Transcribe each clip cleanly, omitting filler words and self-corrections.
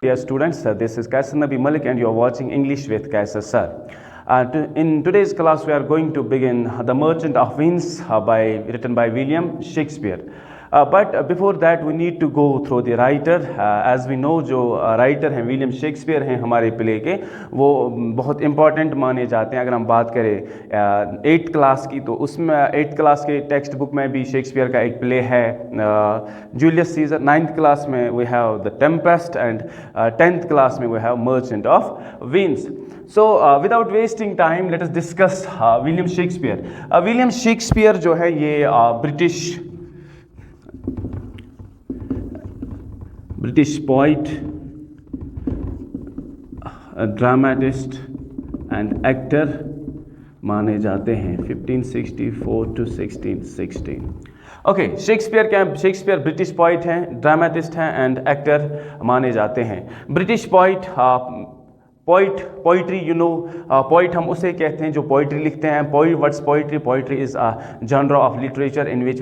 Dear students, this is Kaisar Nabi Malik and you are watching English with Kaisar sir. In today's class we are going to begin The Merchant of Venice written by William Shakespeare. But before that we need to go through the writer. As we know जो writer हैं William Shakespeare हैं हमारे play के, वो बहुत important माने जाते हैं. अगर हम बात करें 8th क्लास की, तो उसमें 8th क्लास के टेक्स्ट बुक में भी शेक्सपियर का एक प्ले है जूलियस सीजर. 9th क्लास में we have The Tempest and 10th class में we have Merchant of Venice. So without wasting time, let us discuss William Shakespeare. William Shakespeare जो है ये British poet, dramatist and actor माने जाते हैं 1564 to 1616. Okay, Shakespeare British poet हैं, dramatist हैं and actor माने जाते हैं. ब्रिटिश पोइट्री पोइट हम उसे कहते हैं जो पोइट्री लिखते हैं. What's poetry is a genre of literature in which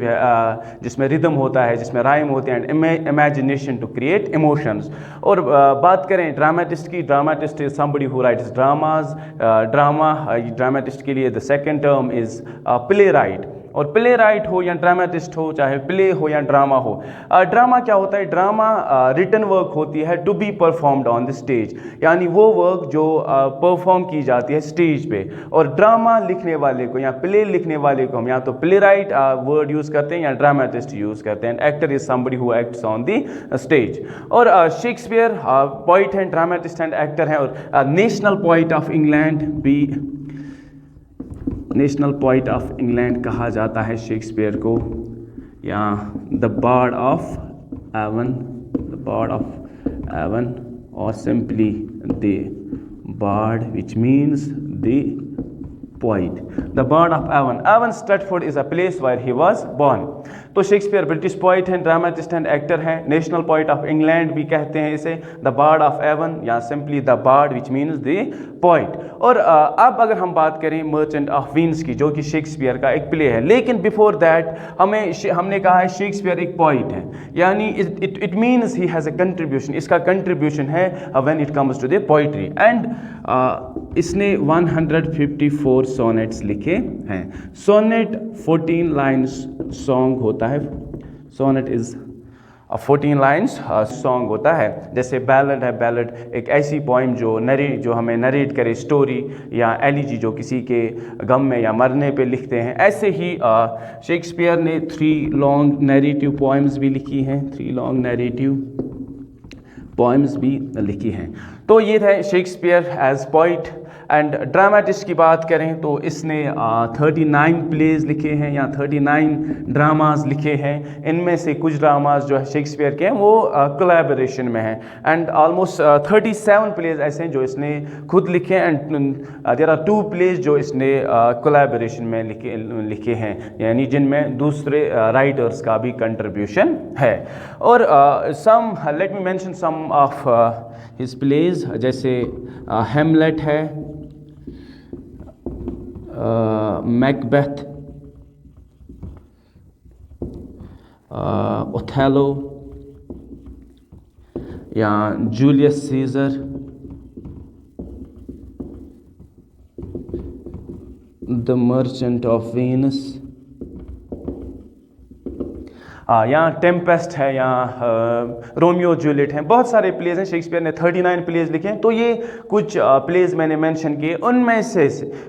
जिसमें रिदम होता है, जिसमें राइम होते हैं and imagination to create emotions. और बात करें ड्रामेटिस्ट की, dramatist is somebody who writes dramas. Dramatist के लिए the second term is playwright. और प्ले राइट हो या ड्रामेटिस्ट हो, चाहे प्ले हो या ड्रामा हो. ड्रामा क्या होता है? ड्रामा रिटन वर्क होती है to be performed on the stage, यानी वो वर्क जो परफॉर्म की जाती है स्टेज पे. और ड्रामा लिखने वाले को या प्ले लिखने वाले को हम या तो प्ले राइट वर्ड यूज़ करते हैं या ड्रामेटिस्ट यूज़ करते हैं. Actor is somebody who acts on the stage. और शेक्सपियर पोइट हैं, ड्रामेटिस्ट एंड एक्टर हैं. और नेशनल पोइट ऑफ इंग्लैंड भी, नेशनल पोइट ऑफ इंग्लैंड कहा जाता है शेक्सपियर को, या द बार्ड ऑफ एवन और simply the bard which means the poet. The Bard of Avon. Avon Stratford is a place where he was born. तो Shakespeare British poet हैं, dramatist and actor हैं. National poet of England भी कहते हैं इसे, the bard of Avon या simply the bard which means the poet. और अब अगर हम बात करें मर्चेंट ऑफ वीन्स की, जो कि शेक्सपियर का एक प्ले है. लेकिन बिफोर दैट हमने कहा है शेक्सपियर एक पोइट है, यानी it means he has a contribution. इसका कंट्रीब्यूशन है when it comes to the poetry. And इसने 154 सोनेट्स लिखे हैं. सोनेट 14 लाइन्स सॉन्ग होता है. सोनेट इज 14 लाइन्स सॉन्ग होता है. जैसे बैलड है, बैलड एक ऐसी पोइम जो हमें नरेट करे स्टोरी, या एलिजी जो किसी के गम में या मरने पे लिखते हैं. ऐसे ही शेक्सपियर ने 3 लॉन्ग नैरेटिव पोइम्स भी लिखी हैं, 3 लॉन्ग नैरेटिव पोइम्स भी लिखी हैं. तो ये था Shakespeare as poet. And dramatist की बात करें तो इसने 39 प्लेज लिखे हैं या 39 ड्रामाज लिखे हैं. इनमें से कुछ ड्रामाज जो है शेक्सपियर के हैं वो कोलैबोरेशन में हैं. एंड ऑलमोस्ट 37 प्लेज ऐसे हैं जो इसने खुद लिखे हैं. एंड देयर आर 2 प्लेज जो इसने कोलैबोरेशन में लिखे हैं, यानी जिनमें दूसरे राइटर्स का भी कंट्रीब्यूशन है. और let me mention some of his plays. जैसे हेमलेट है, मैकबेथ, ओथेलो या Julius Caesar, the merchant of Venice, या टेम्पेस्ट है, या रोमियो जूलियट हैं. बहुत सारे प्लेज हैं. शेक्सपियर ने 39 प्लेज लिखे हैं. तो ये कुछ प्लेज मैंने मेंशन किए. उनमें से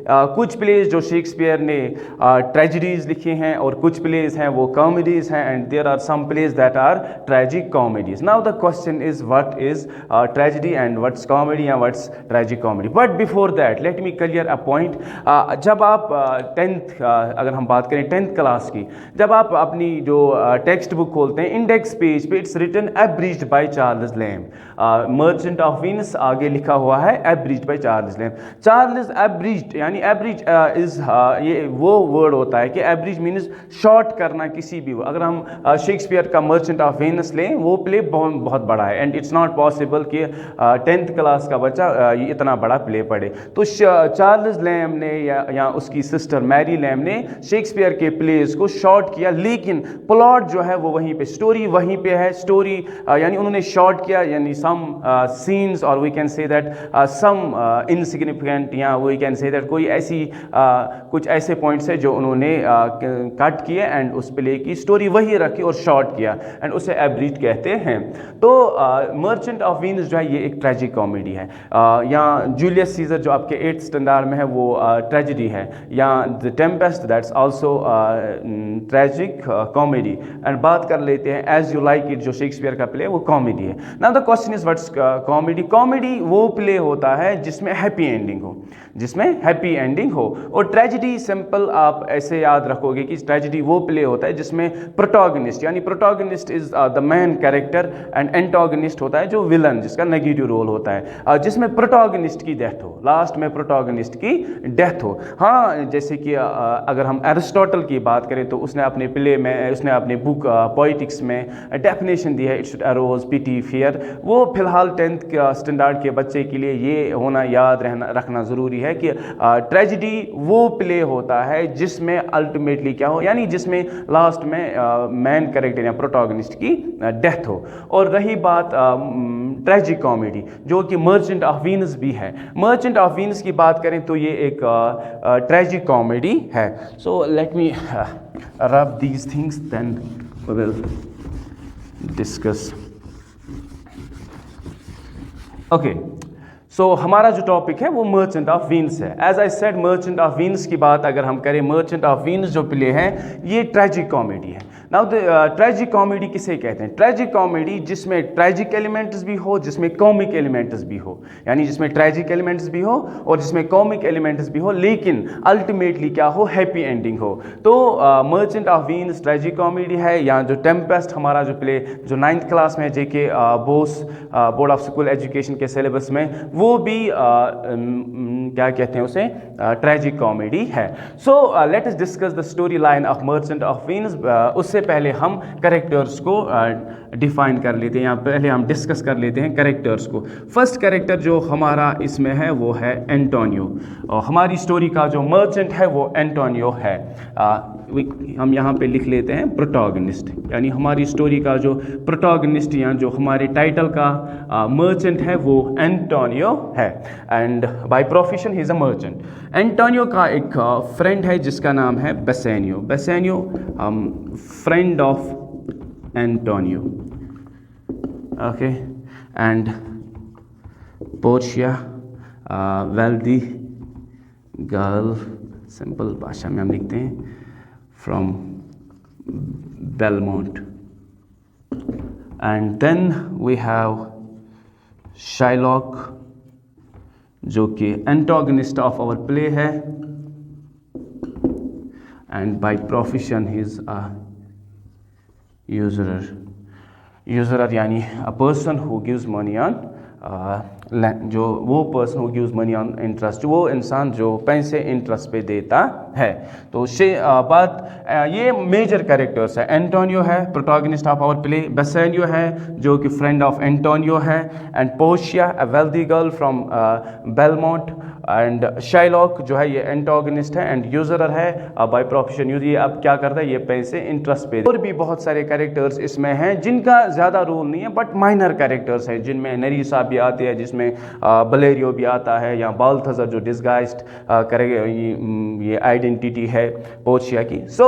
कुछ प्लेज जो शेक्सपियर ने ट्रेजेडीज लिखी हैं और कुछ प्लेज हैं वो कॉमेडीज हैं. And there are some plays that are tragic comedies. Now the question is what is tragedy and what's comedy या what's tragic comedy. But before that let me clear a point. जब आप 10th अगर हम बात करें 10th class की, जब आप अपनी जो टेक्स्ट बुक खोलते हैं, इंडेक्स पेज पे it's written abridged by Charles Lamb. Merchant of Venice आगे लिखा हुआ है abridged by Charles Lamb. Charles abridged यानी एब्रिज इज ये वो वर्ड होता है कि एब्रिज मीन्स शॉर्ट करना किसी भी. अगर हम शेक्सपियर का मर्चेंट ऑफ वीनस लें, वो प्ले बहुत बड़ा है. एंड इट्स नॉट पॉसिबल कि 10th क्लास का बच्चा ये इतना बड़ा प्ले पढ़े. तो चार्ल्स लैम्ब ने या उसकी सिस्टर मैरी लैम्ब ने शेक्सपियर के प्लेज को शॉर्ट किया, लेकिन प्लॉट जो जो है वो वहीं पे, स्टोरी वहीं पे है, स्टोरी यानी उन्होंने शॉर्ट किया, यानी सम सीन्स और we can say that some insignificant, या वी कैन से दैट कोई ऐसी कुछ ऐसे पॉइंट्स है जो उन्होंने कट किए एंड उस प्ले की स्टोरी वही रखी और शॉर्ट किया एंड उसे एब्रिज कहते हैं। तो मर्चेंट ऑफ वीनस जो है ये एक ट्रेजिक कॉमेडी है, या जूलियस सीजर जो आपके 8th स्टैंडर्ड में है वो ट्रेजिडी है, या the Tempest that's also tragic comedy. And बात कर लेते हैं एज यू लाइक इट जो शेक्सपियर का प्ले वो कॉमेडी है। Now the question is what's comedy. Comedy वो प्ले होता है जिसमें हैप्पी एंडिंग हो, जिसमें हैप्पी एंडिंग हो। और ट्रेजिडी सिंपल आप ऐसे याद रखोगे कि ट्रेजिडी वो प्ले होता है जिसमें प्रोटोगनिस्ट, यानी protagonist is the main character and antagonist होता है जो विलन, जिसका नेगेटिव रोल होता है, जिसमें प्रोटोगनिस्ट की डेथ हो, लास्ट में प्रोटोगनिस्ट की डेथ हो। हाँ, जैसे कि अगर हम एरिस्टोटल की बात करें तो उसने अपने प्ले में, उसने अपने बुक पोइटिक्स में डेफिनेशन दी है, it should arouse pity fear. वो फिलहाल 10th स्टैंडर्ड के बच्चे के लिए ये होना याद रखना ज़रूरी है कि ट्रेजिडी वो प्ले होता है जिसमें अल्टीमेटली क्या हो, यानी जिसमें लास्ट में मेन कैरेक्टर या प्रोटोगनिस्ट की डेथ हो। और रही बात ट्रेजिक कॉमेडी जो कि मर्चेंट ऑफ वीनस भी है। मर्चेंट ऑफ वीनस की बात करें तो ये एक ट्रेजिक कॉमेडी है। सो let me rub these things then we will discuss. Okay, so हमारा जो टॉपिक है वो मर्चेंट ऑफ वीनस है। As I said, Merchant of Venice की बात अगर हम करें, मर्चेंट ऑफ वीनस जो प्ले है ये ट्रेजिक कॉमेडी है। नाउ ट्रेजिक कॉमेडी किसे कहते हैं? ट्रेजिक कॉमेडी जिसमें ट्रेजिक एलिमेंट्स भी हो, जिसमें कॉमिक एलिमेंट्स भी हो, यानी जिसमें ट्रेजिक एलिमेंट्स भी हो और जिसमें कॉमिक एलिमेंट्स भी हो, लेकिन अल्टीमेटली क्या हो, हैप्पी एंडिंग हो। तो merchant of Venus tragic comedy है। या जो टेम्पेस्ट हमारा जो प्ले जो 9th क्लास में JK BOSE Board of School Education के सिलेबस में, वो भी क्या कहते हैं उसे, ट्रेजिक कॉमेडी है। So let us discuss the story line of merchant of Venus. उससे पहले हम कैरेक्टर्स को डिफाइन कर लेते हैं, या पहले हम डिस्कस कर लेते हैं कैरेक्टर्स को। फर्स्ट कैरेक्टर जो हमारा इसमें है वो है एंटोनियो, और हमारी स्टोरी का जो मर्चेंट है वो एंटोनियो है। हम यहाँ पे लिख लेते हैं प्रोटोगनिस्ट, यानी हमारी स्टोरी का जो प्रोटोगनिस्ट या जो हमारे टाइटल का मर्चेंट है वो एंटोनियो है। And by profession he is a merchant. Antonio का एक फ्रेंड है जिसका नाम है Bassanio. Bassanio friend of Antonio, okay. And Portia wealthy girl, simple भाषा में हम लिखते हैं, from Belmont. And then we have Shylock जो कि antagonist of our play है, and by profession he is a usurer. Usurer यानी a person who gives money on जो वो person who gives money on interest, वो इंसान जो पैसे इंटरेस्ट पे देता है। तो बात ये मेजर कैरेक्टर्स है। एंटोनियो है protagonist of our play, Bassanio है जो कि फ्रेंड ऑफ एंटोनियो है, and Portia a wealthy girl from Belmont, and Shylock जो है ये एंटोगनिस्ट है एंड यूजरर है बाय प्रोफेशन। ये अब क्या करता है, ये पैसे इंटरेस्ट पे। और भी बहुत सारे कैरेक्टर्स इसमें हैं जिनका ज़्यादा रोल नहीं है, बट माइनर कैरेक्टर्स हैं, जिनमें नरीसा भी आती है, जिसमें बलेरियो भी आता है, या बाल्थाज़र जो डिस्गाइज्ड करेगा, ये आइडेंटिटी है पोर्शिया की। सो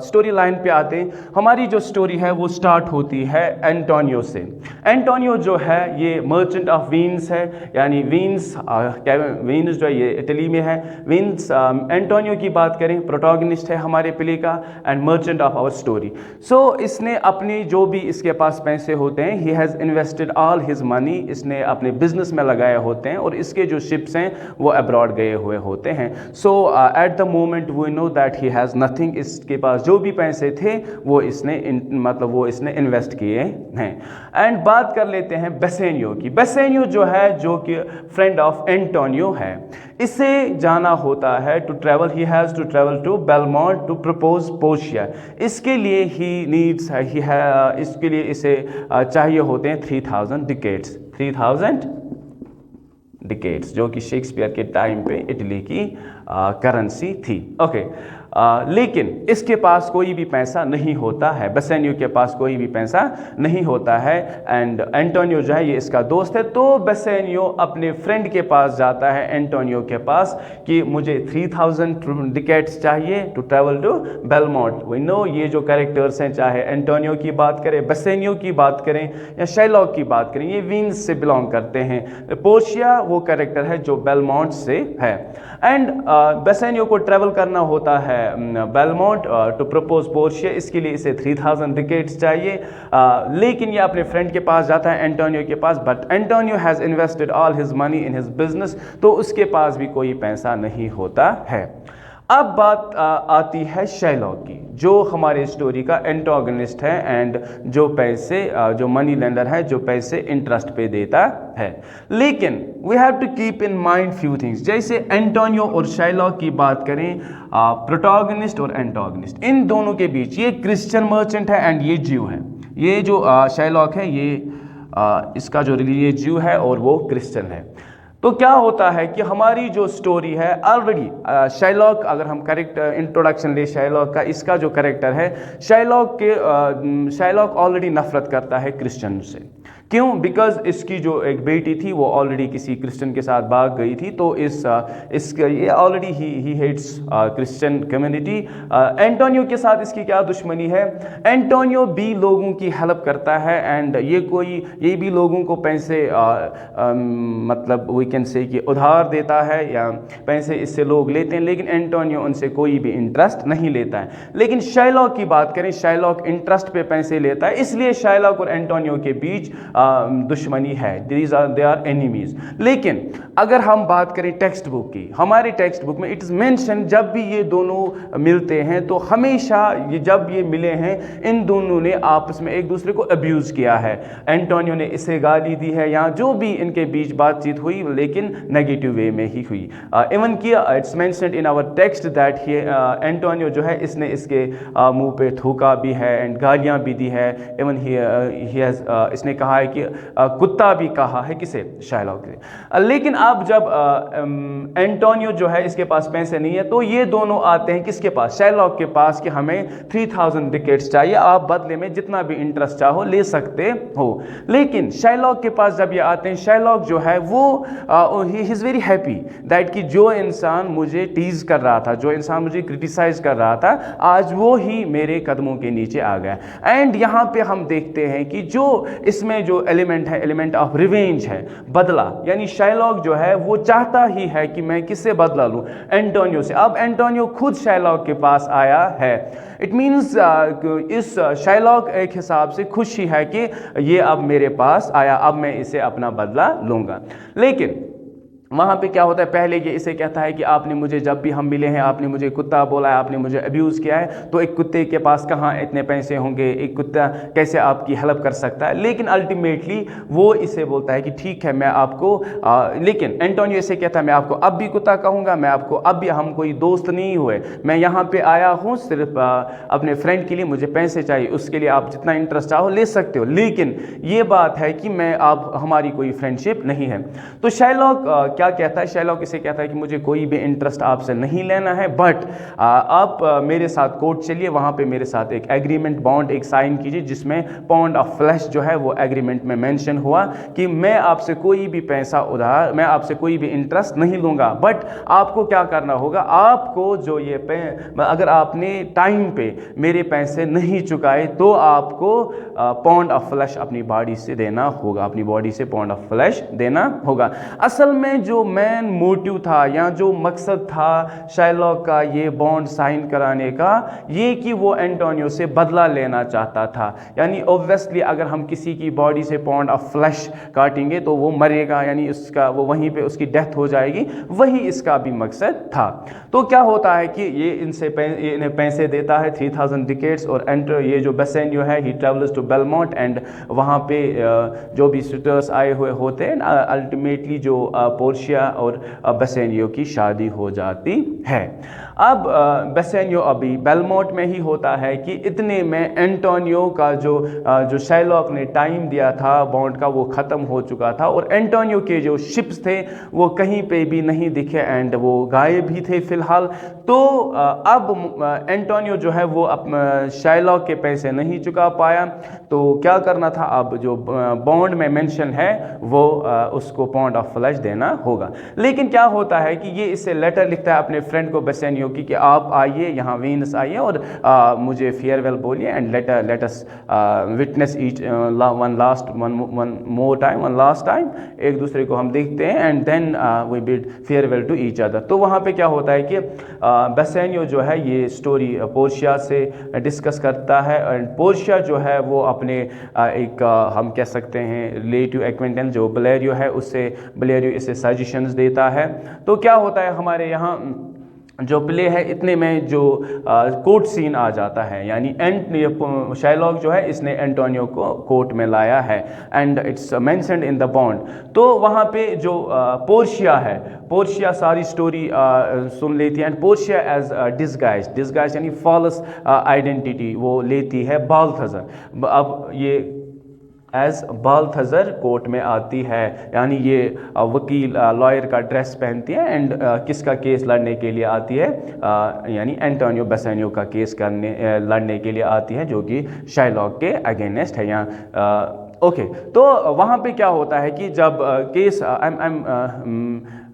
स्टोरी लाइन पे आते हैं। हमारी जो स्टोरी है वो स्टार्ट होती है एंटोनियो से। एंटोनियो जो है ये मर्चेंट ऑफ वीन्स है, यानी वीन्स वीन्स जो है ये इटली में है। वीन्स एंटोनियो की बात करें, प्रोटोगनिस्ट है हमारे प्ले का and merchant of our story. So इसने अपनी जो भी इसके पास पैसे होते हैं, he has invested all his money, इसने अपने बिजनेस में लगाए होते हैं, और इसके जो शिप्स हैं वो अब्रॉड गए हुए होते हैं। So at the moment we know that he has nothing, इसके पास जो भी पैसे थे वो इसने मतलब वो इसने इन्वेस्ट किए हैं। एंड बात कर लेते हैं बेसेनियो की। बेसेनियो जो है जो कि फ्रेंड ऑफ एंटोनियो है, इसे जाना होता है to travel, he has to travel to Belmont to propose Portia. इसके लिए ही नीड्स इसके लिए इसे चाहिए होते हैं 3000 डिकेट्स, 3000 डिकेट्स, जो कि शेक्सपियर के टाइम पे इटली की करेंसी थी। ओके, लेकिन इसके पास कोई भी पैसा नहीं होता है, बेसेनियो के पास कोई भी पैसा नहीं होता है। एंड एंटोनियो जो है ये इसका दोस्त है, तो बेसेनियो अपने फ्रेंड के पास जाता है, एंटोनियो के पास, कि मुझे 3000 टिकट्स चाहिए to travel to Belmont. We know ये जो कैरेक्टर्स हैं, चाहे एंटोनियो की बात करें, बेसेनियो की बात करें या शेरलॉक की बात करें, ये वीन्स से बिलोंग करते हैं। पोर्शिया वो कैरेक्टर है जो बेलमोंट से है। एंड बेसेनियो को ट्रैवल करना होता है बेलमोंट टू प्रपोज पोर्शिया, इसके लिए इसे 3000 टिकट्स चाहिए। लेकिन ये अपने फ्रेंड के पास जाता है, एंटोनियो के पास, but Antonio has invested all his money in his business, तो उसके पास भी कोई पैसा नहीं होता है। अब बात आती है शेरलॉक की, जो हमारे स्टोरी का एंटागनिस्ट है एंड जो पैसे जो मनी लेंडर है, जो पैसे इंटरेस्ट पे देता है। लेकिन we have to keep in mind few things. जैसे एंटोनियो और शेरलॉक की बात करें, प्रोटोगनिस्ट और एंटागनिस्ट, इन दोनों के बीच ये क्रिश्चियन मर्चेंट है एंड ये ज्यू है। ये जो शेरलॉक है ये इसका जो रिलीजियस ज्यू है और वो क्रिश्चियन है। तो क्या होता है कि हमारी जो स्टोरी है ऑलरेडी शेरलॉक, अगर हम करेक्ट इंट्रोडक्शन ले शेरलॉक का, इसका जो कैरेक्टर है शेरलॉक ऑलरेडी नफरत करता है क्रिश्चियन से। क्यों? बिकॉज इसकी जो एक बेटी थी वो ऑलरेडी किसी क्रिश्चियन के साथ भाग गई थी, तो इसका ये already he hates Christian community. Antonio के साथ इसकी क्या दुश्मनी है? एंटोनियो भी लोगों की हेल्प करता है एंड ये भी लोगों को पैसे मतलब वी कैन से कि उधार देता है या पैसे इससे लोग लेते हैं, लेकिन एंटोनियो उनसे कोई भी इंटरेस्ट नहीं लेता है। लेकिन शेरलॉक की बात करें, शेरलॉक इंटरेस्ट पे पैसे लेता है, इसलिए शेरलॉक और एंटोनियो के बीच दुश्मनी है, दे आर एनिमीज। लेकिन अगर हम बात करें टेक्स्ट बुक की, हमारे टेक्स्ट बुक में इट इज मेंशन, जब भी ये दोनों मिलते हैं तो हमेशा जब ये मिले हैं इन दोनों ने आपस में एक दूसरे को अब्यूज किया है। एंटोनियो ने इसे गाली दी है, या जो भी इनके बीच बातचीत हुई लेकिन नेगेटिव वे में ही हुई। इवन कि it's mentioned in our text that Antonio जो है इसने इसके मुंह पे थूका भी है एंड गालियां भी दी है। इवन इसने कहा है कि कुत्ता भी कहा है किसे? शेरलॉक से। लेकिन अब जब एंटोनियो जो है इसके पास पैसे नहीं है, तो ये दोनों आते हैं किसके पास? शेरलॉक के पास, कि हमें 3000 टिकट्स चाहिए, आप बदले में जितना भी इंटरेस्ट चाहो ले सकते हो। लेकिन शेरलॉक के पास जब ये आते हैं, शेरलॉक जो है वो he is very happy that कि जो इंसान मुझे टीज कर रहा था, जो इंसान मुझे क्रिटिसाइज कर रहा था, आज वो ही मेरे कदमों के नीचे आ गया। एंड यहाँ पे हम देखते हैं कि जो इसमें जो एलिमेंट है, एलिमेंट ऑफ रिवेंज है, बदला। यानी शेरलॉक जो है वो चाहता ही है कि मैं किससे बदला लूं? एंटोनियो से। अब एंटोनियो खुद शेरलॉक के पास आया है। इट मीन्स इस शेरलॉक एक हिसाब से खुश ही है कि ये अब मेरे पास आया, अब मैं इसे अपना बदला लूंगा। लेकिन वहाँ पे क्या होता है, पहले ये इसे कहता है कि आपने मुझे, जब भी हम मिले हैं आपने मुझे कुत्ता बोला है, आपने मुझे अब्यूज़ किया है, तो एक कुत्ते के पास कहाँ इतने पैसे होंगे, एक कुत्ता कैसे आपकी हेल्प कर सकता है? लेकिन अल्टीमेटली वो इसे बोलता है कि ठीक है मैं आपको लेकिन एंटोनियो इसे कहता है मैं आपको अब भी कुत्ता कहूँगा, मैं आपको अब भी, हम कोई दोस्त नहीं हुए, मैं यहाँ पर आया हूँ सिर्फ अपने फ्रेंड के लिए, मुझे पैसे चाहिए, उसके लिए आप जितना इंटरेस्ट चाहो ले सकते हो, लेकिन ये बात है कि मैं आप हमारी कोई फ्रेंडशिप नहीं है। तो शेरलॉक क्या कहता है? शेरलॉक इसे कहता है कि मुझे कोई भी इंटरेस्ट आपसे नहीं लेना है, बट आप मेरे साथ कोर्ट चलिए, वहाँ पे मेरे साथ एक एग्रीमेंट, बॉन्ड एक साइन कीजिए, जिसमें पाउंड ऑफ फ्लैश जो है वो एग्रीमेंट में मेंशन हुआ कि मैं आपसे कोई भी पैसा उधार, मैं आपसे कोई भी इंटरेस्ट नहीं लूँगा, बट आपको क्या करना होगा, आपको जो ये अगर आपने टाइम पे मेरे पैसे नहीं चुकाए तो आपको पाउंड ऑफ फ्लैश अपनी बॉडी से देना होगा, अपनी बॉडी से पाउंड ऑफ फ्लैश देना होगा। असल में जो मेन मोटिव था या जो मकसद था शेरलॉक का ये बॉन्ड साइन कराने का, ये कि वो एंटोनियो से बदला लेना चाहता था। यानी ऑब्वियसली अगर हम किसी की बॉडी से पाउंड ऑफ फ्लैश काटेंगे तो वो मरेगा, यानी उसका वो वहीं पे उसकी डेथ हो जाएगी, वही इसका भी मकसद था। तो क्या होता है कि ये इन्हें पैसे देता है 3000 टिकट्स, और ये जो बेसेनियो है he travels to Belmont and वहाँ पे जो भी सिटर्स आए हुए होते हैं, अल्टीमेटली जो पोर्शिया और बेसेनियो की शादी हो जाती है। अब बेसेनियो अभी बेलमोंट में ही होता है कि इतने में एंटोनियो का जो शाइलॉक ने टाइम दिया था बॉन्ड का वो ख़त्म हो चुका था और एंटोनियो के जो शिप्स थे वो कहीं पे भी नहीं दिखे एंड वो गायब ही थे फ़िलहाल। तो अब एंटोनियो जो है वो शाइलॉक के पैसे नहीं चुका पाया, तो क्या करना था, अब जो बॉन्ड में मेंशन है वो उसको पाउंड ऑफ फ्लैश देना होगा। लेकिन क्या होता है कि ये इससे लेटर लिखता है अपने फ्रेंड को बेसेनियो की कि आप आइए यहाँ वीनस आइए और मुझे फेयरवेल बोलिए and let us witness each one last time, एक दूसरे को हम देखते हैं and then we bid farewell to each other. तो वहाँ पे क्या होता है कि बेसेनियो जो है ये स्टोरी पोर्शिया से डिस्कस करता है एंड पोर्शिया जो है वो अपने एक हम कह सकते हैं रिलेटिव एक्वेंटेंस जो बलेरियो है उससे बलेरियो इसे सजेशंस देता है। तो क्या होता है हमारे यहाँ जो प्ले है इतने में जो कोर्ट सीन आ जाता है, यानी शाइलॉक जो है इसने एंटोनियो को कोर्ट में लाया है and it's mentioned in the bond. तो वहाँ पे जो पोर्शिया है, पोर्शिया सारी स्टोरी सुन लेती है एंड पोर्शिया एज डिस्गाइज यानी फॉल्स आइडेंटिटी वो लेती है बाल्थज़र। अब ये एज बाल्थज़र कोर्ट में आती है, यानी ये वकील लॉयर का ड्रेस पहनती है एंड किसका केस लड़ने के लिए आती है, यानी एंटोनियो बेसेनियो का केस लड़ने के लिए आती है जो कि शाइलॉक के अगेंस्ट है यहाँ। ओके, तो वहाँ पे क्या होता है कि जब केस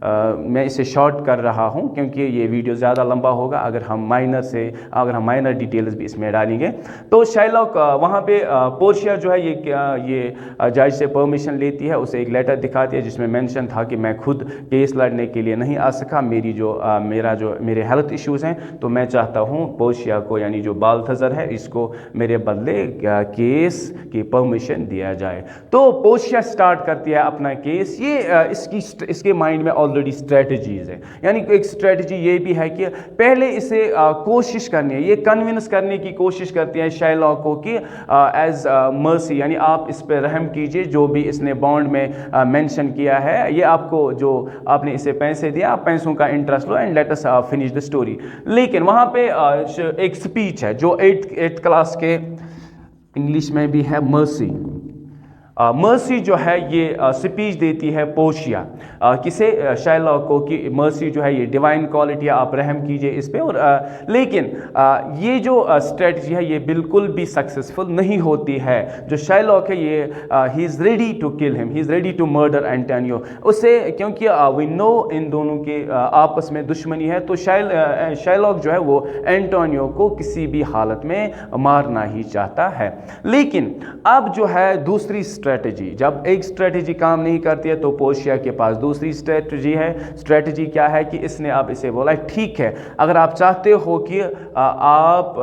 मैं इसे शॉर्ट कर रहा हूँ क्योंकि ये वीडियो ज़्यादा लंबा होगा अगर हम माइनर डिटेल्स भी इसमें डालेंगे। तो शाइलॉक वहाँ पे पोर्शिया जो है ये जज से परमिशन लेती है, उसे एक लेटर दिखाती है जिसमें मेंशन था कि मैं खुद केस लड़ने के लिए नहीं आ सका, मेरे हेल्थ इश्यूज़ हैं, तो मैं चाहता हूँ पोर्शिया को यानी जो बाल्थज़र है इसको मेरे बदले केस की परमिशन दिया जाए। तो पोर्शिया स्टार्ट करती है अपना केस। ये इसके माइंड में ऑलरेडी स्ट्रेटजीज है, यानी एक स्ट्रेटजी ये भी है कि पहले इसे कोशिश करनी है, ये कन्विंस करने की कोशिश करती है शाइलॉक को कि एज मर्सी यानी आप इस पर रहम कीजिए, जो भी इसने बॉन्ड में मेंशन किया है, ये आपको जो आपने इसे पैसे दिया आप पैसों का interest low and let us finish the story. लेकिन वहाँ पे एक स्पीच है जो 8th क्लास के इंग्लिश में भी है, मर्सी जो है ये स्पीच देती है पोर्शिया किसे, शाइलॉक को, कि मर्सी जो है ये डिवाइन क्वालिटी है, आप रहम कीजिए इस पे। और लेकिन ये जो स्ट्रेटजी है ये बिल्कुल भी सक्सेसफुल नहीं होती है। जो शाइलॉक है ये he is ready to kill him, he is ready to murder Antonio उसे, क्योंकि वी नो इन दोनों के आपस में दुश्मनी है। तो शाइलॉक जो है वो एंटोनियो को किसी भी हालत में मारना ही चाहता है। लेकिन अब जो है दूसरी स्ट्रेटजी, जब एक स्ट्रेटजी काम नहीं करती है तो पोर्शिया के पास दूसरी स्ट्रेटजी है। स्ट्रेटजी क्या है कि इसने अब इसे बोला ठीक है, अगर आप चाहते हो कि आप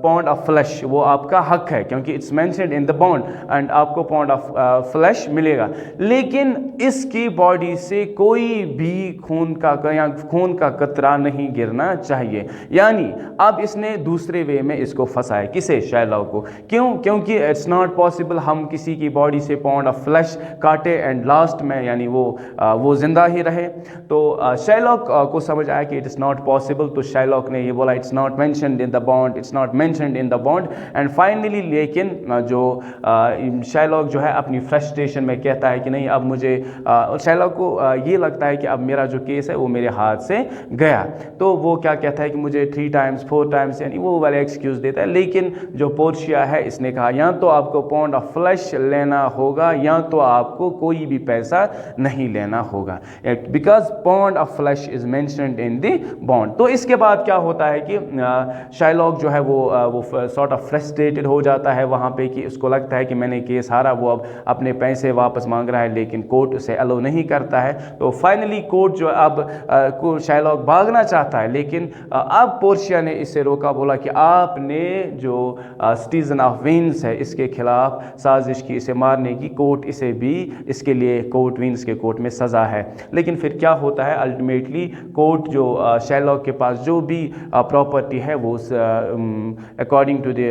पाउंड ऑफ फ्लैश, वो आपका हक है क्योंकि it's mentioned in the bond and आपको पाउंड ऑफ फ्लैश मिलेगा, लेकिन इसकी बॉडी से कोई भी खून का कतरा नहीं गिरना चाहिए। यानी अब इसने दूसरे वे में इसको फंसाया, किसे, शाइलॉक को। क्यों? क्योंकि इट्स नॉट पॉसिबल हम किसी की बॉडी से पाउंड ऑफ फ्लैश काटे एंड लास्ट में यानी वो जिंदा ही रहे। तो शाइलॉक को समझ आया कि इट इज़ नॉट पॉसिबल, तो शाइलॉक ने ये बोला it's not mentioned in the bond, it's not mentioned in the bond and finally, लेकिन जो शाइलॉक जो है अपनी फ्रस्ट्रेशन में कहता है कि नहीं, अब मुझे शाइलॉक को ये लगता है कि अब मेरा जो केस है वो मेरे हाथ से गया। तो वो क्या कहता है कि मुझे 3 टाइम्स 4 टाइम्स यानी वो वाले एक्सक्यूज़ देता है। लेकिन जो पोर्शिया है इसने कहा या तो आपको पाउंड ऑफ फ्लैश लेना होगा या तो आपको कोई भी पैसा नहीं लेना होगा, because pound of flash is mentioned in the bond. तो इसके बाद क्या होता है कि शाइलॉक जो है वो सॉर्ट ऑफ फ्रस्ट्रेटेड हो जाता है वहाँ पे कि उसको लगता है कि मैंने केस हारा, वो अब अपने पैसे वापस मांग रहा है लेकिन कोर्ट उसे अलो नहीं करता है। तो फाइनली कोर्ट जो अब शाइलॉक भागना चाहता है, लेकिन अब पोर्शिया ने इसे रोका, बोला कि आपने जो सिटीजन ऑफ वीन्स है इसके खिलाफ साजिश की इसे मारने की, कोर्ट इसे भी इसके लिए वीन्स के कोर्ट में सज़ा है। लेकिन फिर क्या होता है, अल्टीमेटली कोर्ट जो शाइलॉक के पास जो भी प्रॉपर्टी है वो according to the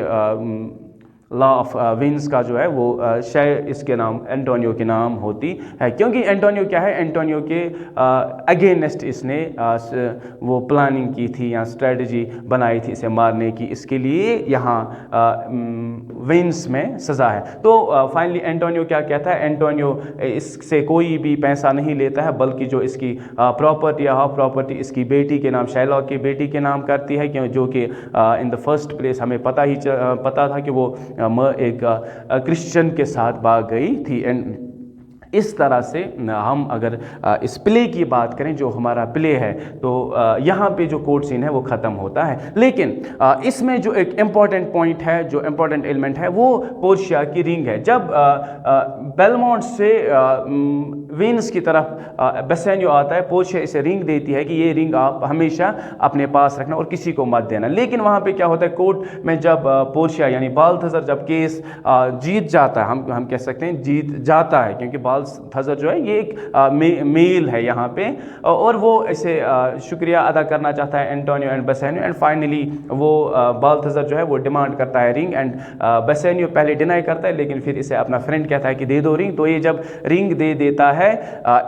law of Venice का जो है वो शायद इसके नाम एंटोनियो के नाम होती है, क्योंकि एंटोनियो क्या है, एंटोनियो के अगेंस्ट इसने वो प्लानिंग की थी या स्ट्रेटजी बनाई थी इसे मारने की, इसके लिए यहाँ विंस में सज़ा है। तो फाइनली एंटोनियो क्या कहता है, एंटोनियो इससे कोई भी पैसा नहीं लेता है, बल्कि जो इसकी प्रॉपर्टी या हाफ प्रॉपर्टी इसकी बेटी के नाम, शाइलॉक की बेटी के नाम करती है, क्यों जो कि इन द फर्स्ट प्लेस हमें पता था कि वो एक क्रिश्चियन के साथ भाग गई थी। एंड इस तरह से हम अगर इस प्ले की बात करें, जो हमारा प्ले है, तो यहाँ पे जो कोर्ट सीन है वो ख़त्म होता है। लेकिन इसमें जो एक इम्पॉर्टेंट पॉइंट है, जो इम्पॉर्टेंट एलिमेंट है, वो पोर्शिया की रिंग है। जब बेलमोंट से विंस की तरफ बेसेनियो आता है, पोर्शिया इसे रिंग देती है कि ये रिंग आप हमेशा अपने पास रखना और किसी को मत देना। लेकिन वहाँ पे क्या होता है, कोर्ट में जब पोर्शिया यानी बाल्थाज़र जब केस जीत जाता है, हम कह सकते हैं जीत जाता है, क्योंकि बाल्थाज़र जो है ये एक मेल है यहाँ पे, और वो इसे शुक्रिया अदा करना चाहता है Antonio and Bassanio. And finally वो बाल्थाज़र जो है वो डिमांड करता है रिंग, एंड बेसेनियो पहले डिनाई करता है, लेकिन फिर इसे अपना फ्रेंड कहता है कि दे दो रिंग। तो ये जब रिंग दे देता है,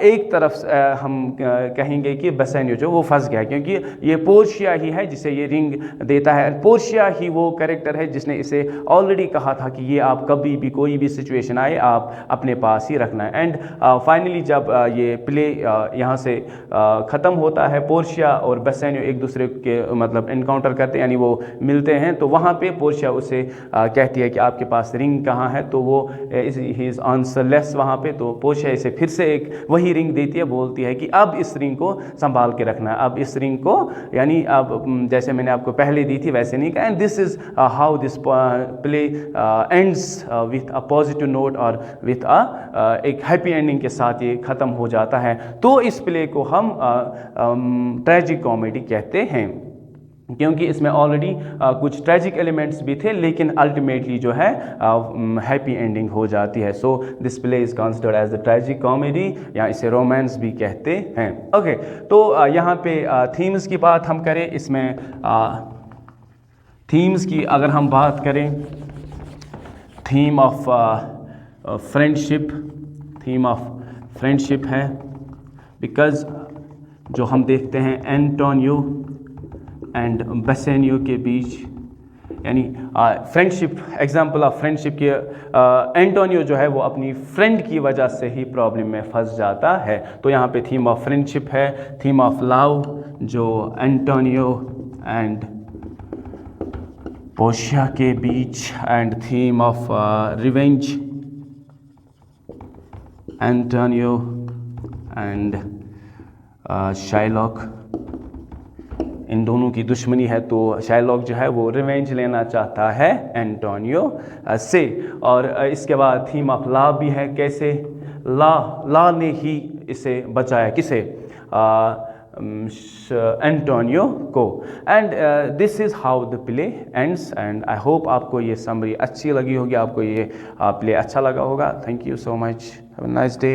एक तरफ हम कहेंगे कि बेसेनियो जो वो फंस गया, क्योंकि ये पोर्शिया ही है जिसे ये रिंग देता है। पोर्शिया ही वो कैरेक्टर है जिसने इसे ऑलरेडी कहा था कि ये आप कभी भी कोई भी सिचुएशन आए आप अपने पास ही रखना है। एंड फाइनली जब ये प्ले यहाँ से ख़त्म होता है, पोर्शिया और बेसेनियो एक दूसरे के मतलब इनकाउंटर करते हैं, यानी वो मिलते हैं, तो वहाँ पे पोर्शिया उसे कहती है कि आपके पास रिंग कहाँ है, तो वो ही इज़ आंसरलेस वहाँ पे। तो पोर्शिया इसे फिर से एक वही रिंग देती है, बोलती है कि अब इस रिंग को संभाल के रखना है, अब इस रिंग को यानी अब जैसे मैंने आपको पहले दी थी वैसे नहीं। And this is how this play ends with a positive note और विथ एक हैप्पी एंडिंग के साथ ये ख़त्म हो जाता है। तो इस प्ले को हम ट्रेजिक कॉमेडी कहते हैं, क्योंकि इसमें ऑलरेडी कुछ ट्रेजिक एलिमेंट्स भी थे, लेकिन अल्टीमेटली जो है हैप्पी एंडिंग हो जाती है। So this play is considered as the tragic comedy, या इसे रोमांस भी कहते हैं। ओके, तो यहाँ पे थीम्स की बात हम करें, इसमें थीम्स की अगर हम बात करें, theme of friendship, theme of friendship है, बिकॉज जो हम देखते हैं एंटोनियो एंड बेसेनियो के बीच, यानी फ्रेंडशिप, एग्जाम्पल ऑफ फ्रेंडशिप के एंटोनियो जो है वो अपनी फ्रेंड की वजह से ही प्रॉब्लम में फंस जाता है। तो यहाँ पे थीम ऑफ फ्रेंडशिप है, थीम ऑफ लव जो एंटोनियो एंड पोर्शिया के बीच, and theme of revenge Antonio and Shylock, इन दोनों की दुश्मनी है। तो शाइलॉक जो है वो रिवेंज लेना चाहता है एंटोनियो से। और इसके बाद थीम ऑफ लॉ भी है, कैसे लॉ ने ही इसे बचाया, किसे, एंटोनियो को। And this is how the play ends. And I hope आपको ये समरी अच्छी लगी होगी, आपको ये प्ले अच्छा लगा होगा। Thank you so much, have a nice day.